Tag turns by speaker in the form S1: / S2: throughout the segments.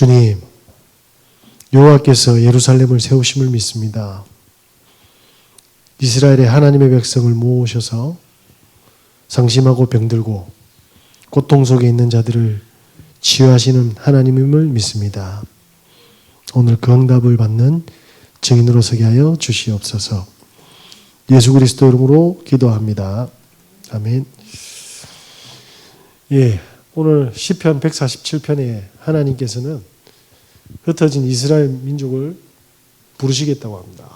S1: 주님, 여호와께서 예루살렘을 세우심을 믿습니다. 이스라엘의 하나님의 백성을 모으셔서 상심하고 병들고 고통 속에 있는 자들을 치유하시는 하나님임을 믿습니다. 오늘 그 응답을 받는 증인으로 서게 하여 주시옵소서. 예수 그리스도 이름으로 기도합니다. 아멘. 오늘 시편 147편에 하나님께서는 흩어진 이스라엘 민족을 부르시겠다고 합니다.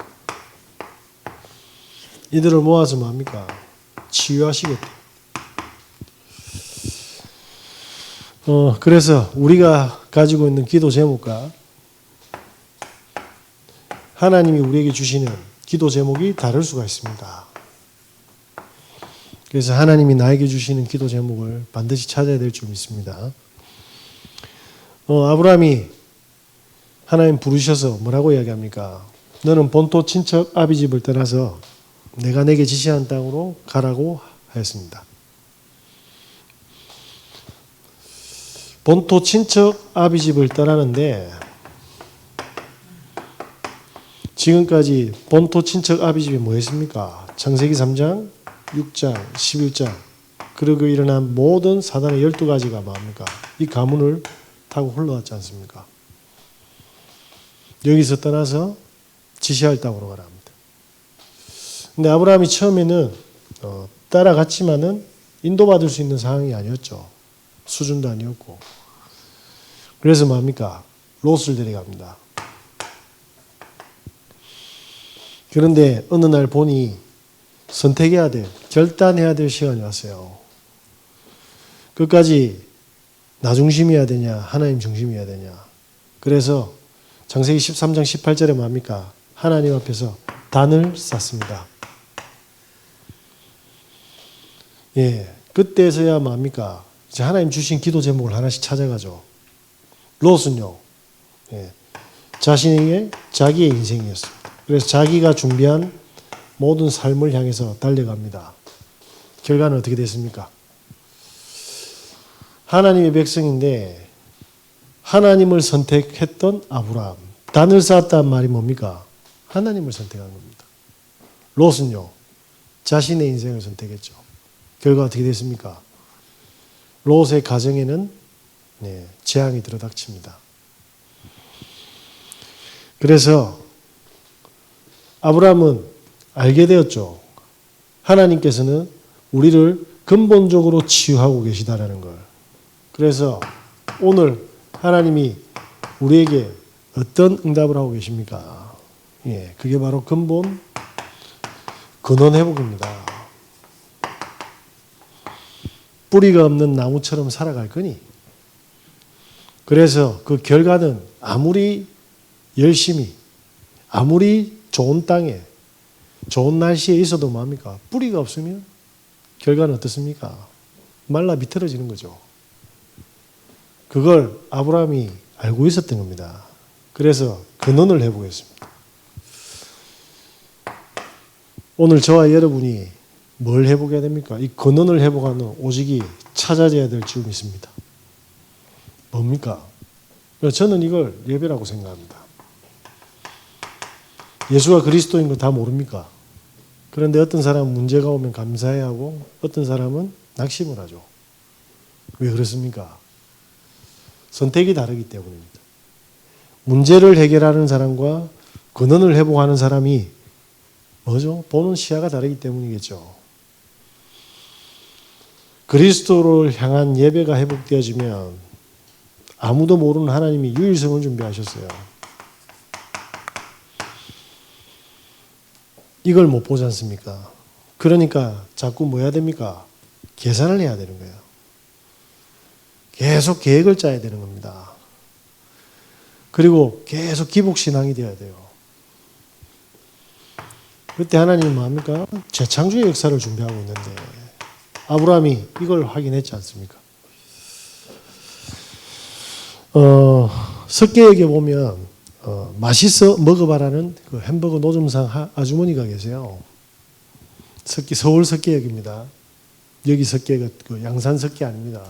S1: 이들을 모아서 뭡니까? 치유하시겠다. 그래서 우리가 가지고 있는 기도 제목과 하나님이 우리에게 주시는 기도 제목이 다를 수가 있습니다. 그래서 하나님이 나에게 주시는 기도 제목을 반드시 찾아야 될 줄 믿습니다. 아브라함이 하나님 부르셔서 뭐라고 이야기합니까? 너는 본토 친척 아비 집을 떠나서 내가 내게 지시한 땅으로 가라고 하였습니다. 본토 친척 아비 집을 떠나는데 지금까지 본토 친척 아비 집이 뭐였습니까? 창세기 3장, 6장, 11장 그리고 일어난 모든 사단의 12가지가 뭡니까? 이 가문을 타고 흘러왔지 않습니까? 여기서 떠나서 지시할 땅으로 가라 합니다. 근데 아브라함이 처음에는 따라갔지만은 인도받을 수 있는 상황이 아니었죠. 수준도 아니었고. 그래서 뭡니까? 롯을 데려갑니다. 그런데 어느 날 보니 선택해야 될, 결단해야 될 시간이 왔어요. 끝까지 나 중심이어야 되냐, 하나님 중심이어야 되냐. 그래서 창세기 13장 18절에 뭡니까? 하나님 앞에서 단을 쌓습니다. 그때서야 뭡니까? 이제 하나님 주신 기도 제목을 하나씩 찾아가죠. 롯은요, 자신에게 자기의 인생이었습니다. 그래서 자기가 준비한 모든 삶을 향해서 달려갑니다. 결과는 어떻게 됐습니까? 하나님의 백성인데 하나님을 선택했던 아브라함. 단을 쌓았다는 말이 뭡니까? 하나님을 선택한 겁니다. 롯은요, 자신의 인생을 선택했죠. 결과 어떻게 됐습니까? 롯의 가정에는 재앙이 들어닥칩니다. 그래서 아브라함은 알게 되었죠. 하나님께서는 우리를 근본적으로 치유하고 계시다라는 걸. 그래서 오늘 하나님이 우리에게 어떤 응답을 하고 계십니까? 그게 바로 근본 근원 회복입니다. 뿌리가 없는 나무처럼 살아갈 거니. 그래서 그 결과는 아무리 열심히, 아무리 좋은 땅에, 좋은 날씨에 있어도 뭡니까? 뿌리가 없으면 결과는 어떻습니까? 말라 비틀어지는 거죠. 그걸 아브라함이 알고 있었던 겁니다. 그래서 근원을 해보겠습니다. 오늘 저와 여러분이 뭘 회복해야 됩니까? 이 근원을 회복하는 오직이 찾아져야 될 줄 믿습니다. 뭡니까? 저는 이걸 예배라고 생각합니다. 예수가 그리스도인 거 다 모릅니까? 그런데 어떤 사람은 문제가 오면 감사해야 하고 어떤 사람은 낙심을 하죠. 왜 그렇습니까? 선택이 다르기 때문입니다. 문제를 해결하는 사람과 근원을 회복하는 사람이 뭐죠? 보는 시야가 다르기 때문이겠죠. 그리스도를 향한 예배가 회복되어지면 아무도 모르는 하나님이 유일성을 준비하셨어요. 이걸 못 보지 않습니까? 그러니까 자꾸 뭐 해야 됩니까? 계산을 해야 되는 거예요. 계속 계획을 짜야 되는 겁니다. 그리고 계속 기복신앙이 되어야 돼요. 그때 하나님은 뭐합니까? 재창조의 역사를 준비하고 있는데 아브라함이 이걸 확인했지 않습니까? 석계역에 보면 맛있어 먹어봐라는 그 햄버거 노점상 아주머니가 계세요. 서울 석계역입니다. 여기 석계가 그 양산 석계 아닙니다.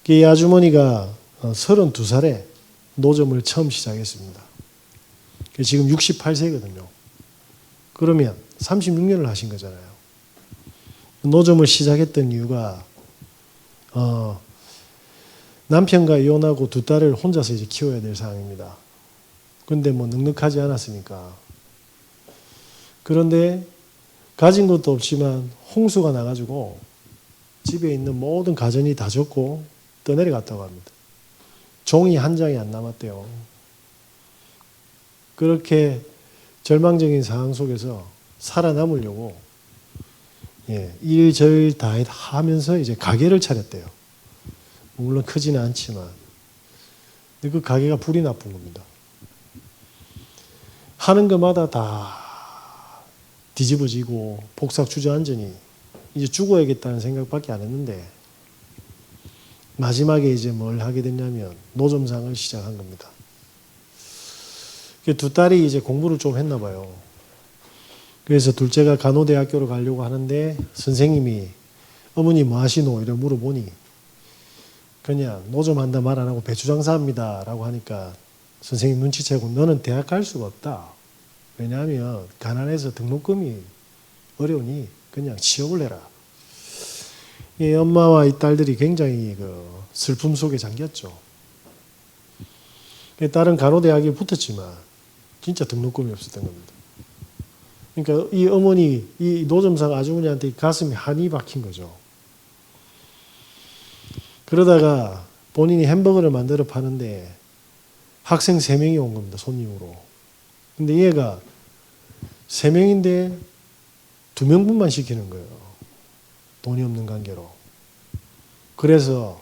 S1: 이 아주머니가 32살에 노점을 처음 시작했습니다. 지금 68세거든요. 그러면 36년을 하신 거잖아요. 노점을 시작했던 이유가 남편과 이혼하고 두 딸을 혼자서 이제 키워야 될 상황입니다. 그런데 뭐 넉넉하지 않았으니까. 그런데 가진 것도 없지만 홍수가 나가지고 집에 있는 모든 가전이 다 젖고 떠내려갔다고 합니다. 종이 한 장이 안 남았대요. 그렇게 절망적인 상황 속에서 살아남으려고 일저일 다 하면서 이제 가게를 차렸대요. 물론 크지는 않지만. 근데 그 가게가 불이 나쁜 겁니다. 하는 것마다 다 뒤집어지고 폭삭 주저앉으니 이제 죽어야겠다는 생각밖에 안 했는데 마지막에 이제 뭘 하게 됐냐면 노점상을 시작한 겁니다. 두 딸이 이제 공부를 좀 했나 봐요. 그래서 둘째가 간호대학교로 가려고 하는데 선생님이 어머니 뭐 하시노? 이래 물어보니 그냥 노점 한다 말 안 하고 배추 장사합니다 라고 하니까 선생님 눈치채고 너는 대학 갈 수가 없다. 왜냐하면 가난해서 등록금이 어려우니 그냥 취업을 해라. 이 엄마와 이 딸들이 굉장히 그 슬픔 속에 잠겼죠. 딸은 간호대학에 붙었지만 진짜 등록금이 없었던 겁니다. 그러니까 이 어머니, 이 노점상 아주머니한테 가슴에 한이 박힌 거죠. 그러다가 본인이 햄버거를 만들어 파는데 학생 3명이 온 겁니다. 손님으로. 근데 얘가 3명인데 2명분만 시키는 거예요. 돈이 없는 관계로. 그래서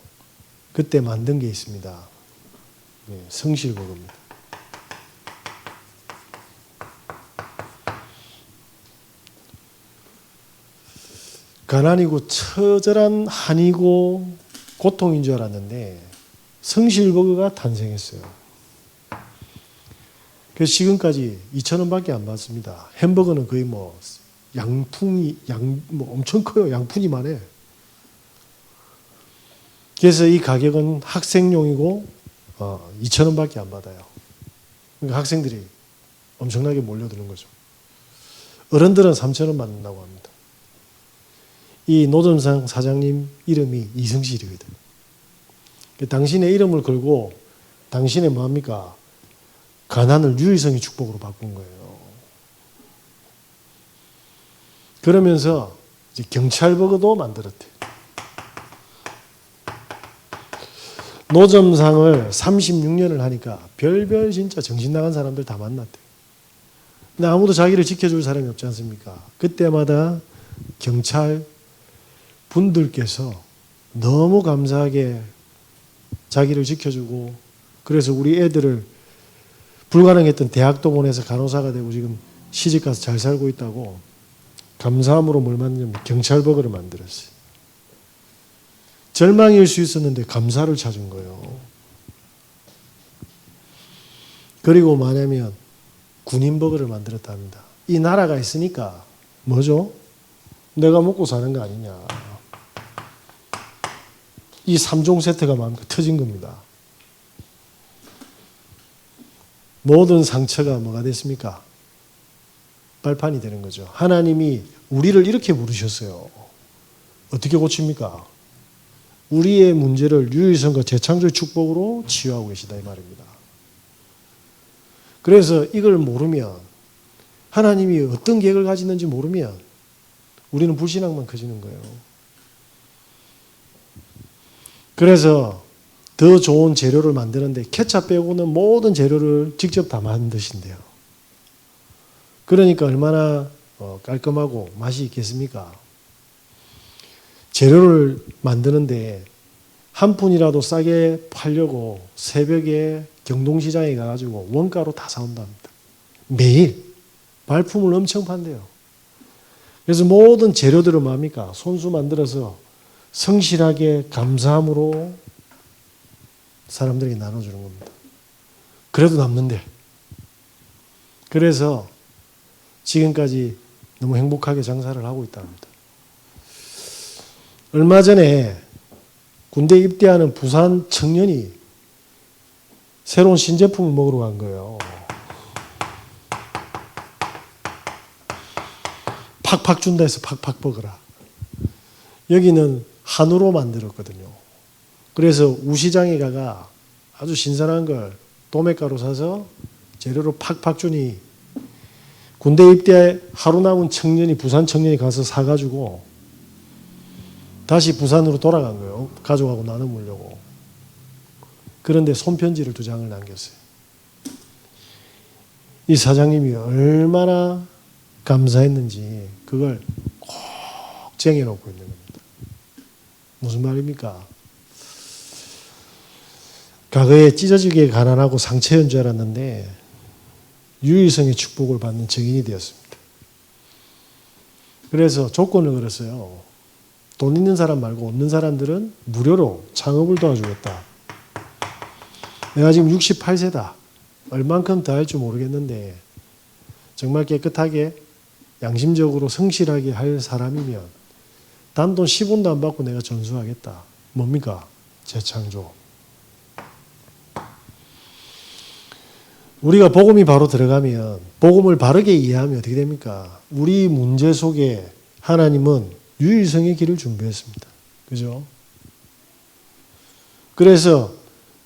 S1: 그때 만든 게 있습니다. 성실버거입니다. 가난이고 처절한 한이고 고통인 줄 알았는데 성실버거가 탄생했어요. 그래서 지금까지 2,000원밖에 안 받습니다. 햄버거는 거의 뭐 양푼이 뭐 엄청 커요. 양푼이만 해. 그래서 이 가격은 학생용이고 2,000원밖에 안 받아요. 그러니까 학생들이 엄청나게 몰려드는 거죠. 어른들은 3,000원 받는다고 합니다. 이 노점상 사장님 이름이 이승실이거든. 당신의 이름을 걸고 당신의 뭐합니까? 가난을 유일성의 축복으로 바꾼 거예요. 그러면서 이제 경찰버거도 만들었대. 노점상을 36년을 하니까 별별 진짜 정신 나간 사람들 다 만났대. 근데 아무도 자기를 지켜줄 사람이 없지 않습니까? 그때마다 경찰 분들께서 너무 감사하게 자기를 지켜주고 그래서 우리 애들을 불가능했던 대학도 보내서 간호사가 되고 지금 시집가서 잘 살고 있다고 감사함으로 뭘 만드냐면 경찰버거를 만들었어요. 절망일 수 있었는데 감사를 찾은 거예요. 그리고 뭐냐면 군인버거를 만들었다 합니다. 이 나라가 있으니까 뭐죠? 내가 먹고 사는 거 아니냐. 이 3종 세트가 마음껏 터진 겁니다. 모든 상처가 뭐가 됐습니까? 발판이 되는 거죠. 하나님이 우리를 이렇게 부르셨어요. 어떻게 고칩니까? 우리의 문제를 유일성과 재창조의 축복으로 치유하고 계시다 이 말입니다. 그래서 이걸 모르면 하나님이 어떤 계획을 가지는지 모르면 우리는 불신앙만 커지는 거예요. 그래서 더 좋은 재료를 만드는데 케찹 빼고는 모든 재료를 직접 다 만드신대요. 그러니까 얼마나 깔끔하고 맛이 있겠습니까? 재료를 만드는데 한 푼이라도 싸게 팔려고 새벽에 경동시장에 가가지고 원가로 다 사온답니다. 매일 발품을 엄청 판대요. 그래서 모든 재료들을 뭡니까? 손수 만들어서 성실하게 감사함으로 사람들에게 나눠주는 겁니다. 그래도 남는데. 그래서 지금까지 너무 행복하게 장사를 하고 있다 합니다. 얼마 전에 군대 입대하는 부산 청년이 새로운 신제품을 먹으러 간 거예요. 팍팍 준다 해서 팍팍 먹어라. 여기는 한우로 만들었거든요. 그래서 우시장에 가가 아주 신선한 걸 도매가로 사서 재료로 팍팍 주니 군대 입대 하루 남은 청년이, 부산 청년이 가서 사가지고 다시 부산으로 돌아간 거예요. 가족하고 나눠 먹으려고. 그런데 손편지를 2장을 남겼어요. 이 사장님이 얼마나 감사했는지 그걸 꼭 쟁여놓고 있는 겁니다. 무슨 말입니까? 과거에 찢어지게 가난하고 상처인 줄 알았는데 유일성의 축복을 받는 증인이 되었습니다. 그래서 조건을 걸었어요. 돈 있는 사람 말고 없는 사람들은 무료로 창업을 도와주겠다. 내가 지금 68세다. 얼만큼 더 할지 모르겠는데 정말 깨끗하게 양심적으로 성실하게 할 사람이면 단돈 10원도 안 받고 내가 전수하겠다. 뭡니까? 재창조. 우리가 복음이 바로 들어가면, 복음을 바르게 이해하면 어떻게 됩니까? 우리 문제 속에 하나님은 유일성의 길을 준비했습니다. 그죠? 그래서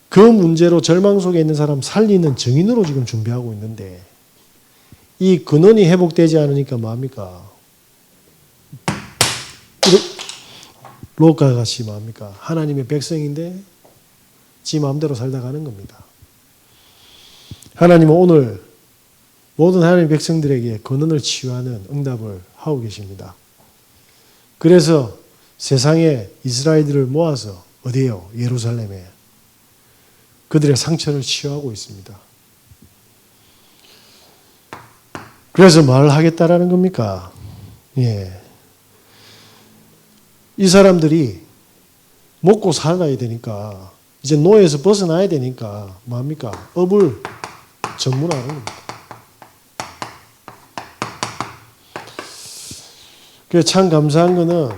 S1: 그 문제로 절망 속에 있는 사람 살리는 증인으로 지금 준비하고 있는데 이 근원이 회복되지 않으니까 뭐합니까? 롯과 같이 뭐합니까? 하나님의 백성인데 지 마음대로 살다 가는 겁니다. 하나님은 오늘 모든 하나님의 백성들에게 근원을 치유하는 응답을 하고 계십니다. 그래서 세상에 이스라엘들을 모아서 어디에요? 예루살렘에 그들의 상처를 치유하고 있습니다. 그래서 뭘 하겠다라는 겁니까? 예. 이 사람들이 먹고 살아야 되니까 이제 노예에서 벗어나야 되니까 뭐합니까? 업을 전문화하는 겁니다. 그래서 참 감사한 거는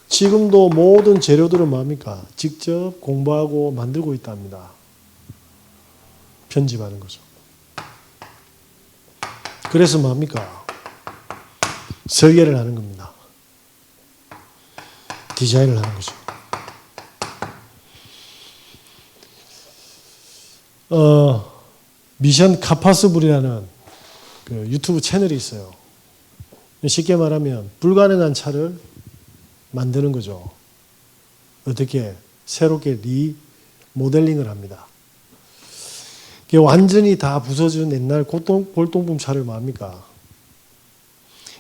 S1: 지금도 모든 재료들은 뭐합니까? 직접 공부하고 만들고 있답니다. 편집하는 거죠. 그래서 뭐합니까? 설계를 하는 겁니다. 디자인을 하는 거죠. 미션 카파스불이라는 그 유튜브 채널이 있어요. 쉽게 말하면 불가능한 차를 만드는 거죠. 어떻게? 새롭게 리모델링을 합니다. 완전히 다 부서진 옛날 골동품 차를 뭐합니까?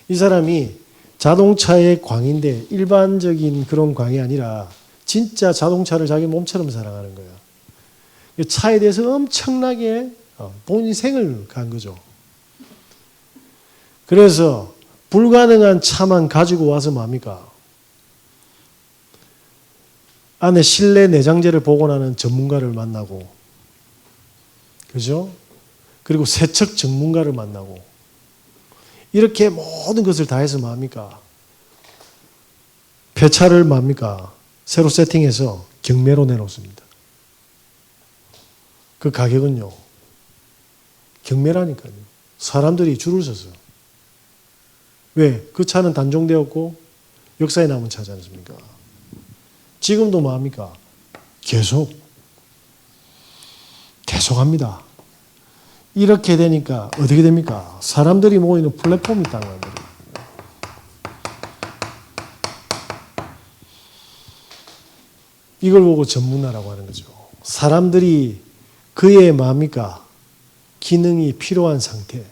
S1: 이 사람이 자동차의 광인데 일반적인 그런 광이 아니라 진짜 자동차를 자기 몸처럼 사랑하는 거예요. 차에 대해서 엄청나게 본인 생을 간 거죠. 그래서 불가능한 차만 가지고 와서 뭐합니까? 안에 실내 내장재를 복원하는 전문가를 만나고, 그죠? 그리고 세척 전문가를 만나고, 이렇게 모든 것을 다 해서 뭐합니까? 폐차를 뭐합니까? 새로 세팅해서 경매로 내놓습니다. 그 가격은요, 경매라니까요. 사람들이 줄을 섰어요. 왜? 그 차는 단종되었고 역사에 남은 차지 않습니까? 지금도 뭐합니까? 계속 합니다. 이렇게 되니까 어떻게 됩니까? 사람들이 모이는 플랫폼이 있다는 거예요. 이걸 보고 전문화라고 하는 거죠. 사람들이 그의 뭐합니까? 기능이 필요한 상태.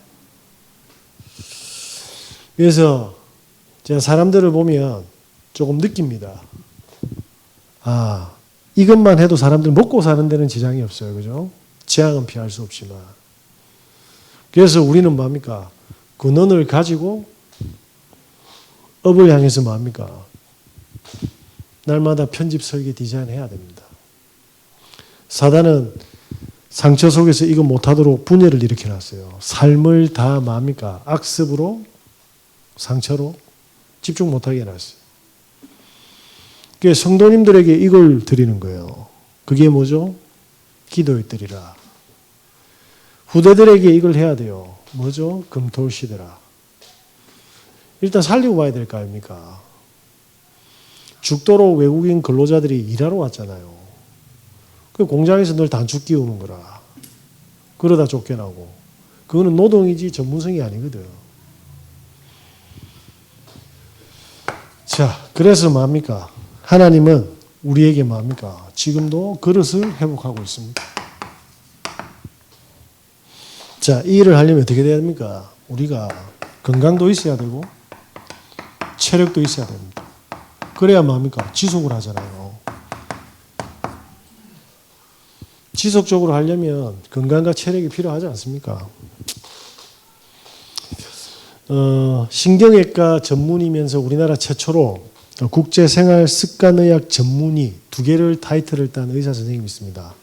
S1: 그래서 제가 사람들을 보면 조금 느낍니다. 아, 이것만 해도 사람들 먹고 사는 데는 지장이 없어요. 그죠? 재앙은 피할 수 없지만. 그래서 우리는 뭐합니까? 근원을 가지고 업을 향해서 뭐합니까? 날마다 편집, 설계, 디자인 해야 됩니다. 사단은 상처 속에서 이거 못하도록 분열을 일으켜놨어요. 삶을 다 뭐합니까? 악습으로, 상처로 집중 못하게 해놨어요. 그게 성도님들에게 이걸 드리는 거예요. 그게 뭐죠? 기도의 뜰이라. 후대들에게 이걸 해야 돼요. 뭐죠? 금토시대라. 일단 살리고 봐야 될 거 아닙니까? 죽도록 외국인 근로자들이 일하러 왔잖아요. 그 공장에서 늘 단축 끼우는 거라. 그러다 쫓겨나고. 그거는 노동이지 전문성이 아니거든. 자, 그래서 뭡니까? 하나님은 우리에게 뭡니까? 지금도 그릇을 회복하고 있습니다. 자, 이 일을 하려면 어떻게 돼야 됩니까? 우리가 건강도 있어야 되고 체력도 있어야 됩니다. 그래야 뭡니까? 지속을 하잖아요. 지속적으로 하려면 건강과 체력이 필요하지 않습니까? 신경외과 전문이면서 우리나라 최초로 국제생활습관의학 전문의 2개를 타이틀을 딴 의사 선생님이 있습니다.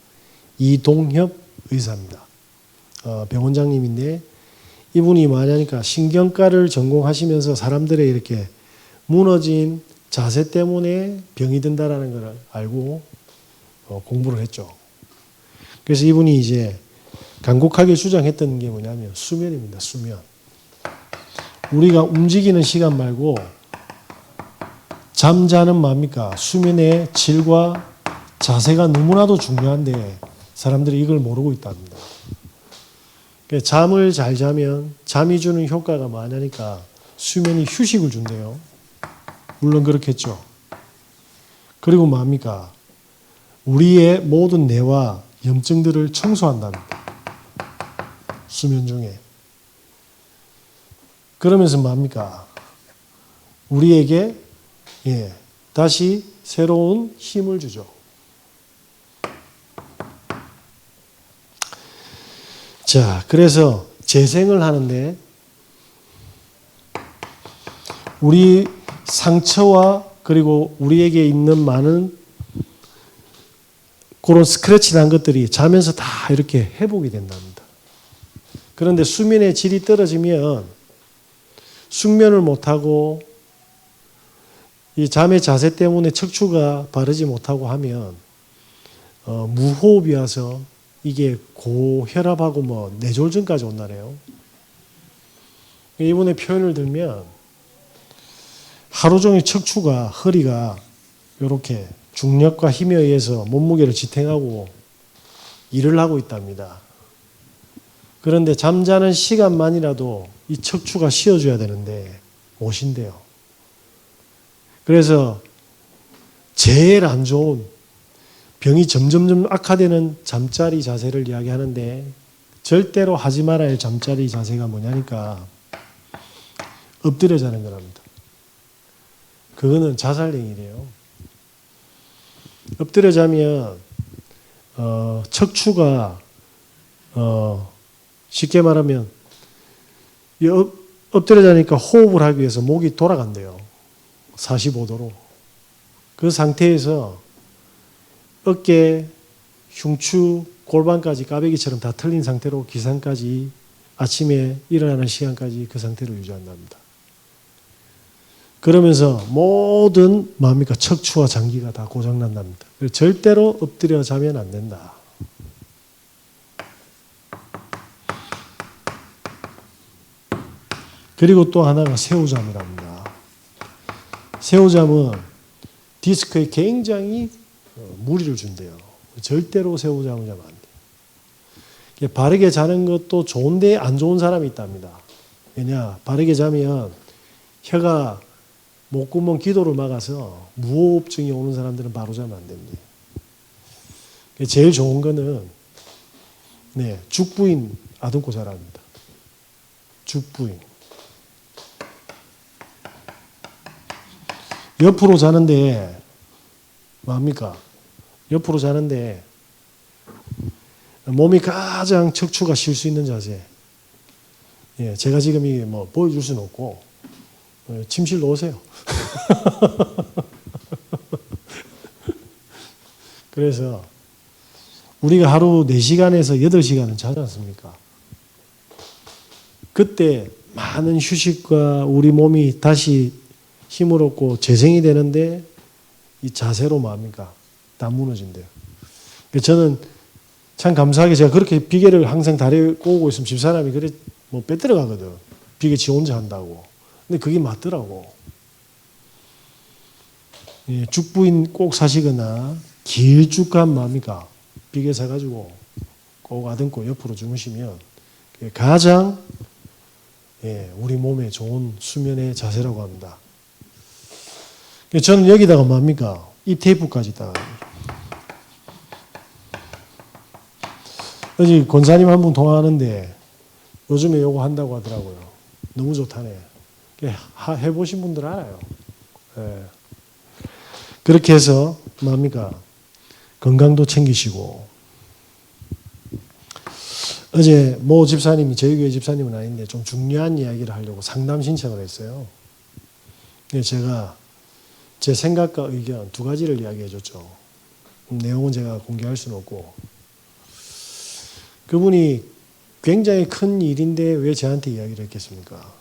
S1: 이동협 의사입니다. 병원장님인데 이분이 뭐냐니까 신경과를 전공하시면서 사람들의 이렇게 무너진 자세 때문에 병이 든다라는 걸 알고 공부를 했죠. 그래서 이분이 이제 간곡하게 주장했던 게 뭐냐면 수면입니다. 수면. 우리가 움직이는 시간 말고 잠자는 뭡니까? 수면의 질과 자세가 너무나도 중요한데 사람들이 이걸 모르고 있답니다. 잠을 잘 자면 잠이 주는 효과가 뭐냐니까 수면이 휴식을 준대요. 물론 그렇겠죠. 그리고 뭡니까? 우리의 모든 뇌와 염증들을 청소한답니다. 수면 중에. 그러면서 뭡니까? 우리에게 다시 새로운 힘을 주죠. 자, 그래서 재생을 하는데 우리 상처와 그리고 우리에게 있는 많은 그런 스크래치 난 것들이 자면서 다 이렇게 회복이 된답니다. 그런데 수면의 질이 떨어지면 숙면을 못하고 이 잠의 자세 때문에 척추가 바르지 못하고 하면 무호흡이 와서 이게 고혈압하고 뭐 뇌졸중까지 온다네요. 이분의 표현을 들면 하루 종일 척추가 허리가 이렇게 중력과 힘에 의해서 몸무게를 지탱하고 일을 하고 있답니다. 그런데 잠자는 시간만이라도 이 척추가 쉬어줘야 되는데 못 쉰대요. 그래서 제일 안 좋은 병이 점점 악화되는 잠자리 자세를 이야기하는데 절대로 하지 말아야 할 잠자리 자세가 뭐냐니까 엎드려 자는 거랍니다. 그거는 자살행위래요. 엎드려 자면 척추가 쉽게 말하면 엎드려 자니까 호흡을 하기 위해서 목이 돌아간대요. 45도로. 그 상태에서 어깨, 흉추, 골반까지 까베기처럼 다 틀린 상태로 기상까지 아침에 일어나는 시간까지 그 상태로 유지한답니다. 그러면서 모든 뭡니까? 척추와 장기가 다 고장난답니다. 절대로 엎드려 자면 안 된다. 그리고 또 하나가 새우잠이랍니다. 새우잠은 디스크에 굉장히 무리를 준대요. 절대로 새우잠을 자면 안 돼요. 바르게 자는 것도 좋은데 안 좋은 사람이 있답니다. 왜냐? 바르게 자면 혀가 목구멍 기도를 막아서 무호흡증이 오는 사람들은 바로 자면 안 됩니다. 제일 좋은 거는 죽부인 아듬고 자랍니다. 죽부인. 옆으로 자는데 뭡니까? 옆으로 자는데 몸이 가장 척추가 쉴 수 있는 자세. 제가 지금 이 뭐 보여줄 수는 없고 침실로 오세요. 그래서 우리가 하루 4시간에서 8시간은 자지 않습니까? 그때 많은 휴식과 우리 몸이 다시 힘을 얻고 재생이 되는데 이 자세로 뭡니까? 다 무너진대요. 저는 참 감사하게 제가 그렇게 비계를 항상 다리고 오고 있으면 집사람이 그래 뭐 빼들어 가거든. 비계 지 혼자 한다고. 근데 그게 맞더라고. 예, 죽부인 꼭 사시거나 길쭉한 뭡니까? 비계 사가지고 꼭 아등고 옆으로 주무시면 가장 우리 몸에 좋은 수면의 자세라고 합니다. 저는 여기다가 뭡니까? 이 테이프까지다. 어제 권사님 한 분 통화하는데 요즘에 요거 한다고 하더라고요. 너무 좋다네. 해보신 분들 알아요. 예. 그렇게 해서 뭡니까? 건강도 챙기시고. 어제 모 집사님이 저희 교회 집사님은 아닌데 좀 중요한 이야기를 하려고 상담 신청을 했어요. 제가 제 생각과 의견 두 가지를 이야기해 줬죠. 내용은 제가 공개할 수는 없고. 그분이 굉장히 큰 일인데 왜 저한테 이야기를 했겠습니까?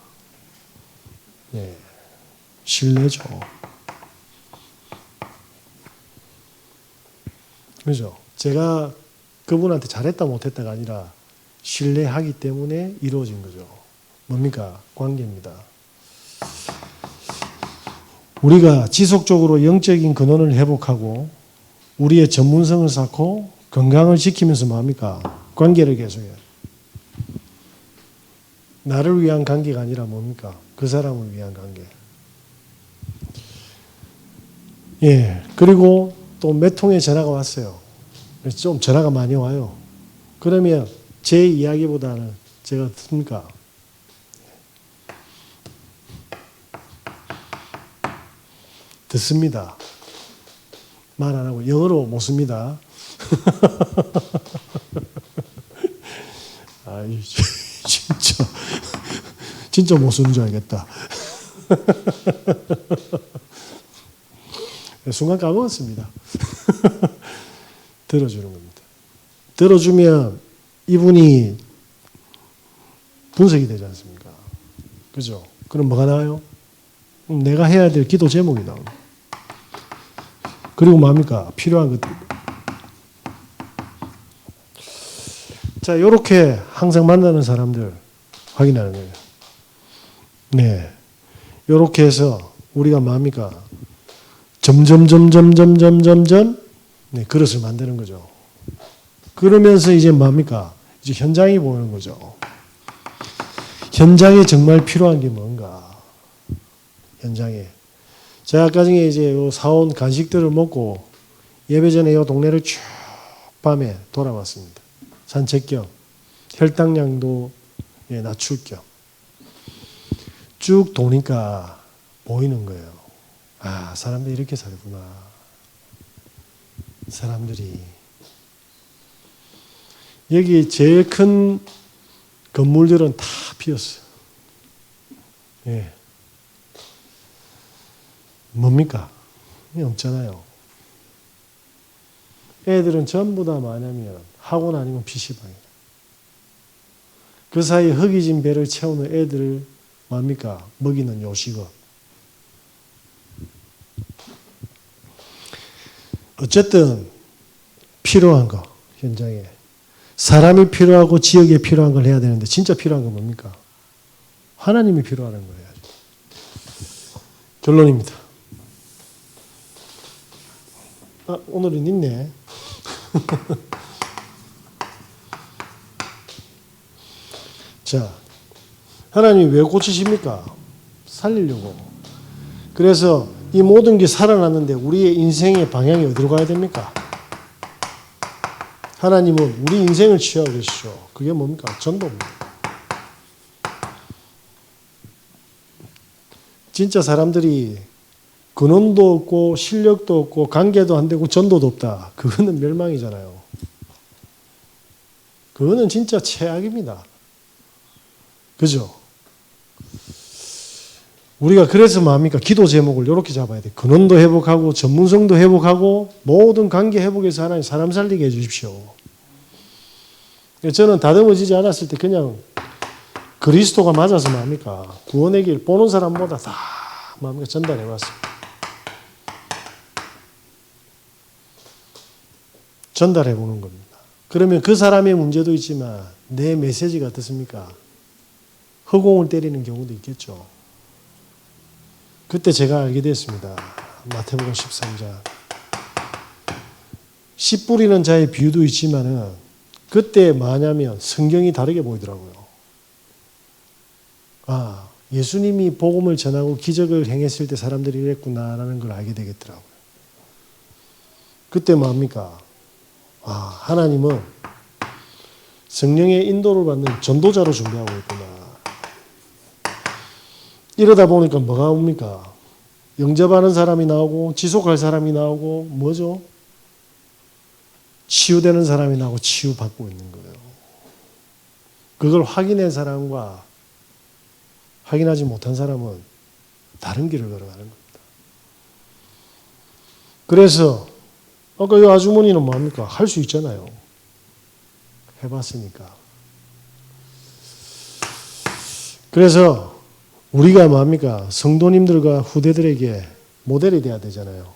S1: 네, 신뢰죠. 그죠? 제가 그분한테 잘했다 못했다가 아니라 신뢰하기 때문에 이루어진 거죠. 뭡니까? 관계입니다. 우리가 지속적으로 영적인 근원을 회복하고 우리의 전문성을 쌓고 건강을 지키면서 뭡니까? 관계를 계속해요. 나를 위한 관계가 아니라 뭡니까? 그 사람을 위한 관계. 예. 그리고 또 몇 통의 전화가 왔어요. 좀 전화가 많이 와요. 그러면 제 이야기보다는 제가 듣습니까? 듣습니다. 말 안 하고 영어로 못 씁니다. 아이 진짜 못 쓰는 줄 알겠다. 순간 까먹었습니다. 들어주는 겁니다. 들어주면 이분이 분석이 되지 않습니까? 그죠? 그럼 뭐가 나와요? 내가 해야 될 기도 제목이 나옵니다. 그리고 뭡니까? 필요한 것들. 자, 이렇게 항상 만나는 사람들 확인하는 거예요. 네. 이렇게 해서 우리가 뭡니까? 점점 네, 그릇을 만드는 거죠. 그러면서 이제 뭡니까? 이제 현장이 보이는 거죠. 현장에 정말 필요한 게 뭔가? 현장에. 제가 아까 전에 이제 사온 간식들을 먹고 예배 전에 이 동네를 쭉 밤에 돌아봤습니다. 산책 겸 혈당량도 낮출 겸 쭉 도니까 보이는 거예요. 아, 사람들이 이렇게 살구나. 사람들이 여기 제일 큰 건물들은 다 비었어요. 예. 뭡니까? 없잖아요. 애들은 전부 다 뭐냐면 학원 아니면 PC방이에요. 그 사이에 허기진 배를 채우는 애들을 뭡니까? 먹이는 요식업. 어쨌든 필요한 거 현장에 사람이 필요하고 지역에 필요한 걸 해야 되는데 진짜 필요한 건 뭡니까? 하나님이 필요하는 거예요. 결론입니다. 아, 오늘은 있네. 자, 하나님이 왜 고치십니까? 살리려고. 그래서 이 모든 게 살아났는데 우리의 인생의 방향이 어디로 가야 됩니까? 하나님은 우리 인생을 취하고 계시죠. 그게 뭡니까? 전도입니다. 진짜 사람들이 근원도 없고 실력도 없고 관계도 안 되고 전도도 없다. 그거는 멸망이잖아요. 그거는 진짜 최악입니다. 그죠? 우리가 그래서 뭡니까? 기도 제목을 이렇게 잡아야 돼. 근원도 회복하고 전문성도 회복하고 모든 관계 회복에서 하나님 사람 살리게 해주십시오. 저는 다듬어지지 않았을 때 그냥 그리스도가 맞아서 뭡니까? 구원의 길 보는 사람보다 다 뭡니까? 전달해 왔습니다. 전달해 보는 겁니다. 그러면 그 사람의 문제도 있지만 내 메시지가 어떻습니까? 허공을 때리는 경우도 있겠죠. 그때 제가 알게 됐습니다. 마태복음 13장. 씨 뿌리는 자의 비유도 있지만은 그때 뭐냐면 성경이 다르게 보이더라고요. 아, 예수님이 복음을 전하고 기적을 행했을 때 사람들이 이랬구나라는 걸 알게 되겠더라고요. 그때 뭡니까? 아, 하나님은 성령의 인도를 받는 전도자로 준비하고 있구나. 이러다 보니까 뭐가 옵니까? 영접하는 사람이 나오고 지속할 사람이 나오고 뭐죠? 치유되는 사람이 나오고 치유받고 있는 거예요. 그걸 확인한 사람과 확인하지 못한 사람은 다른 길을 걸어가는 겁니다. 그래서 아까 이 아주머니는 뭡니까? 할 수 있잖아요. 해봤으니까. 그래서 우리가 뭡니까? 성도님들과 후대들에게 모델이 돼야 되잖아요.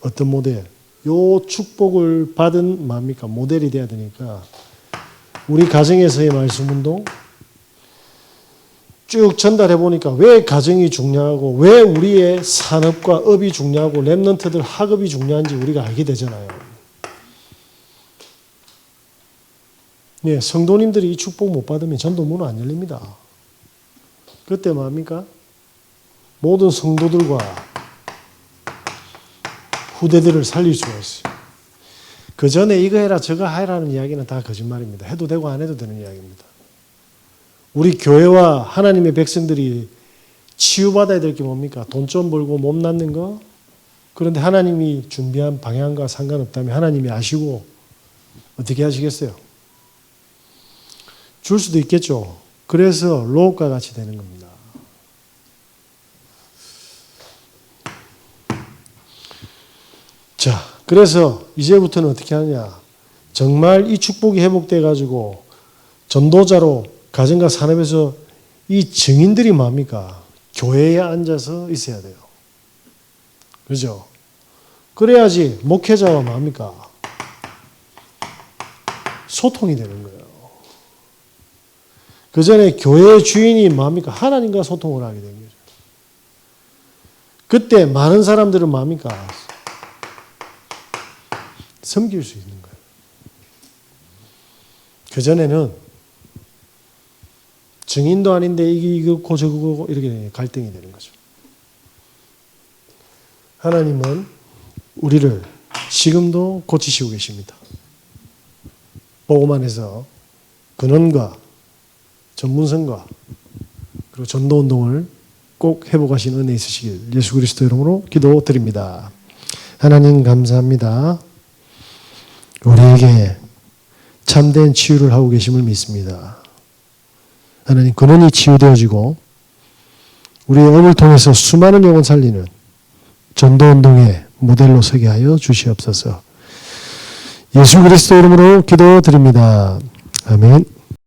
S1: 어떤 모델? 요 축복을 받은 뭡니까? 모델이 돼야 되니까 우리 가정에서의 말씀 운동 쭉 전달해 보니까 왜 가정이 중요하고 왜 우리의 산업과 업이 중요하고 랩런트들 학업이 중요한지 우리가 알게 되잖아요. 네, 성도님들이 이 축복 못 받으면 전도 문은 안 열립니다. 그때 뭡니까? 모든 성도들과 후대들을 살릴 수가 있어요. 그 전에 이거 해라 저거 해라는 이야기는 다 거짓말입니다. 해도 되고 안 해도 되는 이야기입니다. 우리 교회와 하나님의 백성들이 치유받아야 될 게 뭡니까? 돈 좀 벌고 몸 낫는 거? 그런데 하나님이 준비한 방향과 상관없다면 하나님이 아시고 어떻게 하시겠어요? 줄 수도 있겠죠. 그래서 롯과 같이 되는 겁니다. 자, 그래서 이제부터는 어떻게 하느냐? 정말 이 축복이 회복돼 가지고 전도자로 가정과 산업에서 이 증인들이 뭡니까? 교회에 앉아서 있어야 돼요. 그죠? 그래야지 목회자와 뭡니까? 소통이 되는 거예요. 그 전에 교회의 주인이 뭡니까? 하나님과 소통을 하게 된 거죠. 그때 많은 사람들은 뭡니까? 섬길 수 있는 거예요. 그 전에는 증인도 아닌데 이거 저거 이렇게 갈등이 되는 거죠. 하나님은 우리를 지금도 고치시고 계십니다. 복음 안에서 근원과 전문성과 그리고 전도운동을 꼭 회복하시는 은혜 있으시길 예수 그리스도 이름으로 기도드립니다. 하나님 감사합니다. 우리에게 참된 치유를 하고 계심을 믿습니다. 하나님 근원이 치유되어지고 우리의 업을 통해서 수많은 영혼 살리는 전도운동의 모델로 서게 하여 주시옵소서. 예수 그리스도 이름으로 기도드립니다. 아멘.